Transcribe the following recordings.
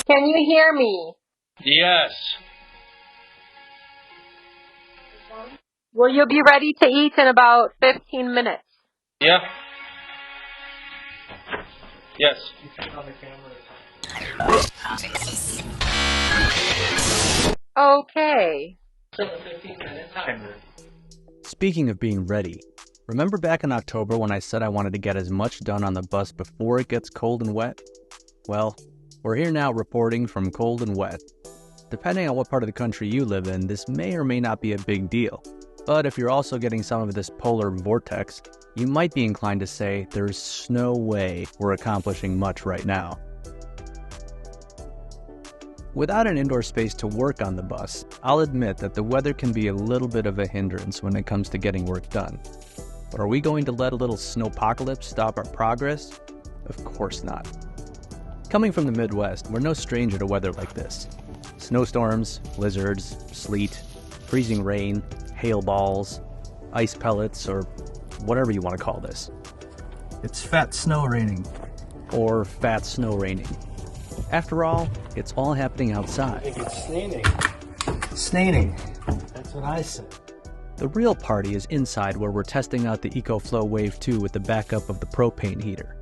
Can you hear me? Yes. Will you be ready to eat in about 15 minutes? Yeah. Yes. Okay. Speaking of being ready, remember back in October when I said I wanted to get as much done on the bus before it gets cold and wet? Well, we're here now reporting from cold and wet. Depending on what part of the country you live in, this may or may not be a big deal. But if you're also getting some of this polar vortex, you might be inclined to say there's no way we're accomplishing much right now. Without an indoor space to work on the bus, I'll admit that the weather can be a little bit of a hindrance when it comes to getting work done. But are we going to let a little snowpocalypse stop our progress? Of course not. Coming from the Midwest, we're no stranger to weather like this. Snowstorms, blizzards, sleet, freezing rain, hail balls, ice pellets, or whatever you want to call this. It's fat snow raining. Or fat snow raining. After all, it's all happening outside. I think it's snaining. Snaining. That's what I said. The real party is inside, where we're testing out the EcoFlow Wave 2 with the backup of the propane heater.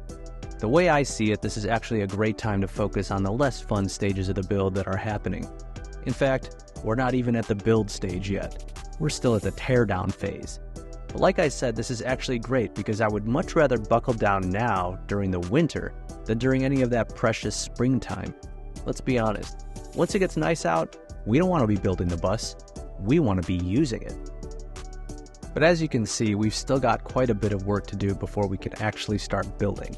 The way I see it, this is actually a great time to focus on the less fun stages of the build that are happening. In fact, we're not even at the build stage yet. We're still at the teardown phase. But like I said, this is actually great because I would much rather buckle down now during the winter than during any of that precious springtime. Let's be honest, once it gets nice out, we don't want to be building the bus, we want to be using it. But as you can see, we've still got quite a bit of work to do before we can actually start building.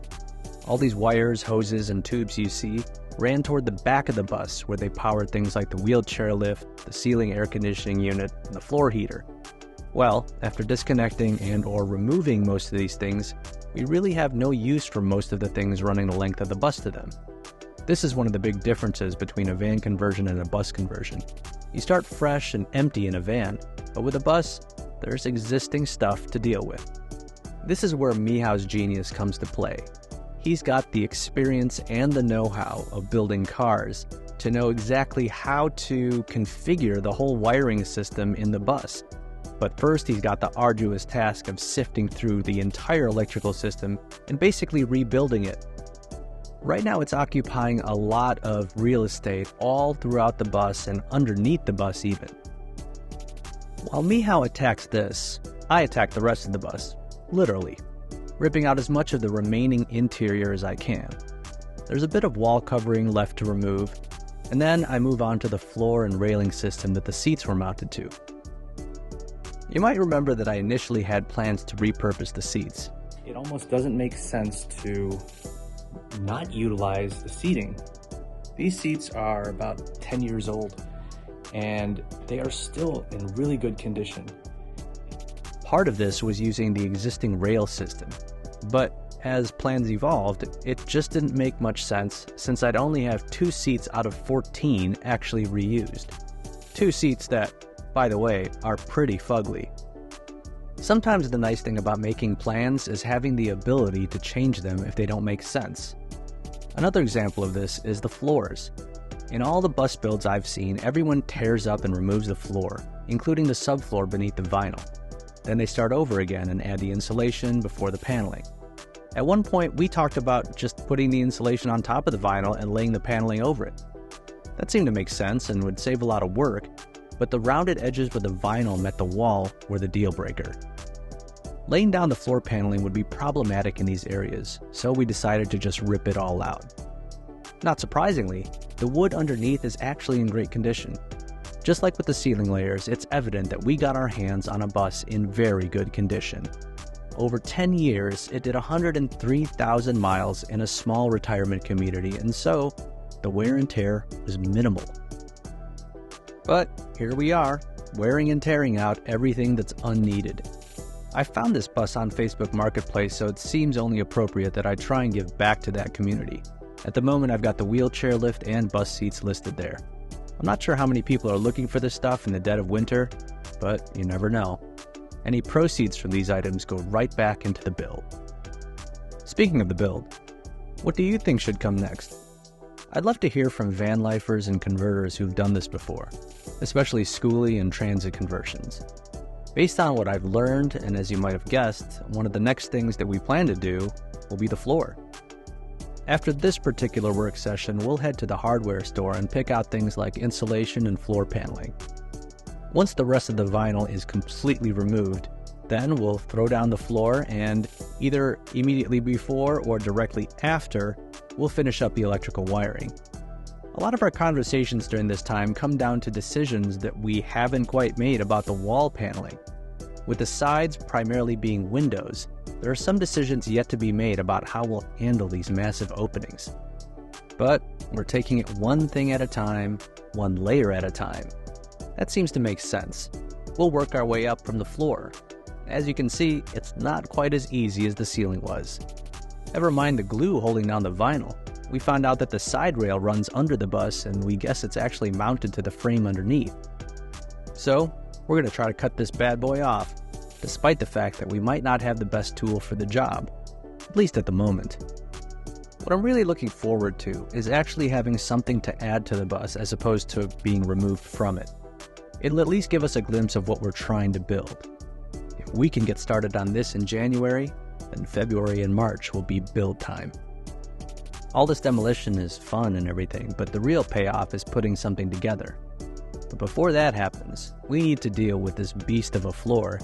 All these wires, hoses, and tubes you see ran toward the back of the bus where they powered things like the wheelchair lift, the ceiling air conditioning unit, and the floor heater. Well, after disconnecting and or removing most of these things, we really have no use for most of the things running the length of the bus to them. This is one of the big differences between a van conversion and a bus conversion. You start fresh and empty in a van, but with a bus, there's existing stuff to deal with. This is where Mihaw's genius comes to play. He's got the experience and the know-how of building cars to know exactly how to configure the whole wiring system in the bus. But first, he's got the arduous task of sifting through the entire electrical system and basically rebuilding it. Right now, it's occupying a lot of real estate all throughout the bus and underneath the bus even. While Mihao attacks this, I attack the rest of the bus, literally, ripping out as much of the remaining interior as I can. There's a bit of wall covering left to remove, and then I move on to the floor and railing system that the seats were mounted to. You might remember that I initially had plans to repurpose the seats. It almost doesn't make sense to not utilize the seating. These seats are about 10 years old, and they are still in really good condition. Part of this was using the existing rail system, but as plans evolved, it just didn't make much sense since I'd only have 2 seats out of 14 actually reused. 2 seats that, by the way, are pretty fugly. Sometimes the nice thing about making plans is having the ability to change them if they don't make sense. Another example of this is the floors. In all the bus builds I've seen, everyone tears up and removes the floor, including the subfloor beneath the vinyl. Then they start over again and add the insulation before the paneling. At one point, we talked about just putting the insulation on top of the vinyl and laying the paneling over it. That seemed to make sense and would save a lot of work, but the rounded edges where the vinyl met the wall were the deal breaker. Laying down the floor paneling would be problematic in these areas, so we decided to just rip it all out. Not surprisingly, the wood underneath is actually in great condition. Just like with the ceiling layers, it's evident that we got our hands on a bus in very good condition. Over 10 years, it did 103,000 miles in a small retirement community, and so the wear and tear was minimal. But here we are, wearing and tearing out everything that's unneeded. I found this bus on Facebook Marketplace, so it seems only appropriate that I try and give back to that community. At the moment, I've got the wheelchair lift and bus seats listed there. I'm not sure how many people are looking for this stuff in the dead of winter, but you never know. Any proceeds from these items go right back into the build. Speaking of the build, what do you think should come next? I'd love to hear from van lifers and converters who've done this before, especially schoolie and transit conversions. Based on what I've learned, and as you might have guessed, one of the next things that we plan to do will be the floor. After this particular work session, we'll head to the hardware store and pick out things like insulation and floor paneling. Once the rest of the vinyl is completely removed, then we'll throw down the floor and either immediately before or directly after, we'll finish up the electrical wiring. A lot of our conversations during this time come down to decisions that we haven't quite made about the wall paneling. With the sides primarily being windows, there are some decisions yet to be made about how we'll handle these massive openings. But we're taking it one thing at a time, one layer at a time. That seems to make sense. We'll work our way up from the floor. As you can see, it's not quite as easy as the ceiling was. Never mind the glue holding down the vinyl. We found out that the side rail runs under the bus, and we guess it's actually mounted to the frame underneath. So, we're going to try to cut this bad boy off, despite the fact that we might not have the best tool for the job, at least at the moment. What I'm really looking forward to is actually having something to add to the bus as opposed to being removed from it. It'll at least give us a glimpse of what we're trying to build. If we can get started on this in January, then February and March will be build time. All this demolition is fun and everything, but the real payoff is putting something together. But before that happens, we need to deal with this beast of a floor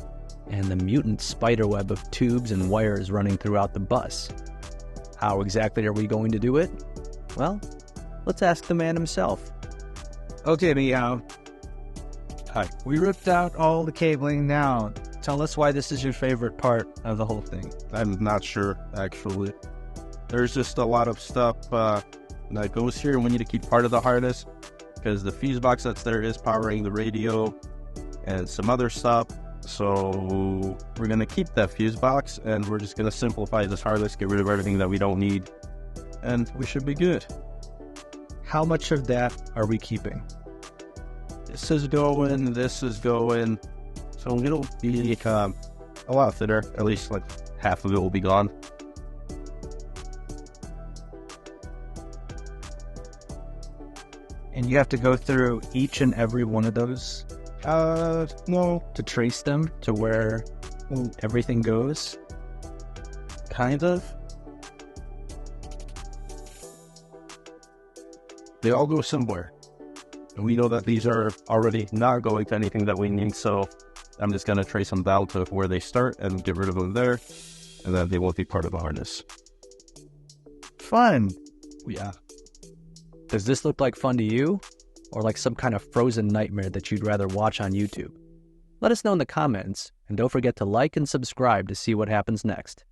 and the mutant spiderweb of tubes and wires running throughout the bus. How exactly are we going to do it? Well, let's ask the man himself. Okay, Meow. Hi. We ripped out all the cabling now. Tell us why this is your favorite part of the whole thing. I'm not sure, actually. There's just a lot of stuff that goes here, and we need to keep part of the harness because the fuse box that's there is powering the radio and some other stuff. So we're going to keep that fuse box, and we're just going to simplify this harness, get rid of everything that we don't need, and we should be good. How much of that are we keeping? This is going, so it'll be a lot thinner, at least like half of it will be gone. And you have to go through each and every one of those? No. To trace them to where everything goes? Kind of. They all go somewhere. And we know that these are already not going to anything that we need, so I'm just going to trace them down to where they start and get rid of them there, and then they won't be part of the harness. Fun! Yeah. Does this look like fun to you? Or like some kind of frozen nightmare that you'd rather watch on YouTube? Let us know in the comments, and don't forget to like and subscribe to see what happens next.